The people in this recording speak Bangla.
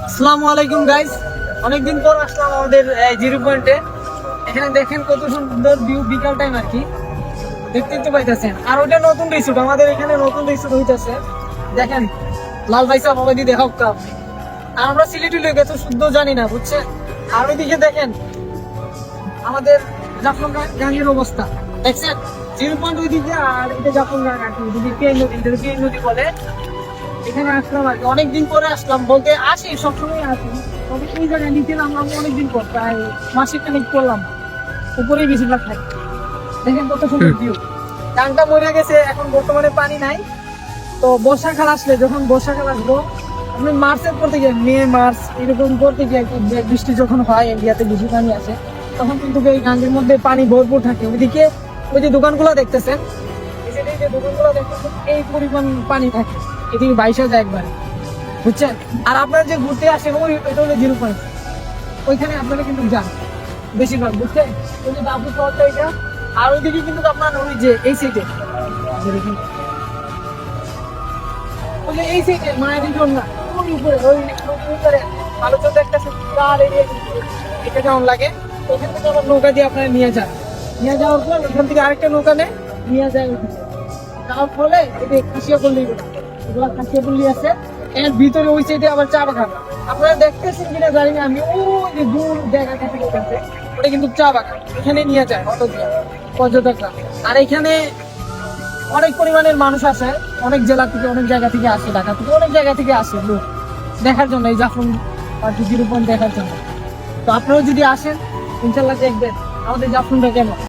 আসসালামু আলাইকুম গাইস, অনেকদিন পর আসলাম আমাদের জিরো পয়েন্টে। এখানে দেখেন কত সুন্দর ভিউ, বিকাল টাইম আর কি, দেখতেই তো পাইতেছেন। আর ওটা নতুন রিসোর্ট, আমাদের এখানে নতুন রিসোর্ট হইতেছে। দেখেন লাল ভাই সাহেব আমাদের দেখাও তো আপনি। আর আমরা সিলেটি লোক, এত শুদ্ধ জানি না, বুঝছেন। আর ওইদিকে দেখেন আমাদের জাফলং গাঙ্গের অবস্থা দেখছেন, জিরো পয়েন্ট ওইদিকে, আর এটা জাফলং গাঙ্গ আর কি, ওইদিকে পিয়াই নদী, পিয়াই নদী বলে। এখানে আসলাম আর কি, অনেকদিন পরে আসলাম, বলতে আসি সবসময় আসি, তবে এই জায়গায় নিচে নামলাম অনেকদিন পর, প্রায় মাসিক খানিক করলাম, উপরেই বেশিরভাগ থাকি। দেখেন কত সুন্দর ভিউ। গানটা মরে গেছে, এখন বর্তমানে পানি নাই। তো বর্ষাকাল আসলে, যখন বর্ষাকাল আসবো, আপনি মার্চের পর থেকে, মে মার্চ এরকম করতে গিয়ে বৃষ্টি যখন হয়, ইন্ডিয়াতে বেশি পানি আসে, তখন কিন্তু এই গাঙ্গের মধ্যে পানি ভরপুর থাকে। ওইদিকে ওই যে দোকানগুলো দেখতেছেন, এই যে দোকানগুলো দেখতেছেন, এই পরিমাণ পানি থাকে, এদিকে বাইশে যায় একবারে, বুঝছেন। আর আপনারা যে ঘুরতে আসেন, ওই এটা হলো জিরো পয়েন্ট, ওইখানে আপনারা কিন্তু যান বেশিরভাগ, বুঝছেন। ওই যে বাবু শহরটা এটা, আর ওইদিকে কিন্তু আপনার ওই যে এই সাইডে, ওই যে এই সাইডে মায়ের জন্য ওই উপরে, ওই নদীর উপরে ভালো চলতে একটা সুন্দর এরিয়া, এটা কেমন লাগে। ওখান থেকে আবার নৌকা দিয়ে আপনারা নিয়ে যান, নিয়ে যাওয়ার পর ওখান থেকে আরেকটা নৌকা নেয়, নিয়ে যায় ওইদিকে। যাওয়ার ফলে এটা খাসিয়া পল্লী, এগুলা খাসিয়া পল্লী আছে, এর ভিতরে ওই সাইডে আবার চা বাগান। আপনারা দেখতেছেন কিনা জানি না আমি, ওই যে দূর দেখা গেছে ওটা কিন্তু চা বাগান, এখানে নিয়ে যায় অটো দিয়ে পর্যটকরা। আর এখানে অনেক পরিমাণের মানুষ আসে, অনেক জেলা থেকে, অনেক জায়গা থেকে আসে, ঢাকা থেকে অনেক জায়গা থেকে আসে লোক দেখার জন্য, এই জাফলং আর জিরো পয়েন্ট দেখার জন্য। তো আপনারাও যদি আসেন, ইনশাল্লাহ দেখবেন আমাদের জাফলংটা কেমন।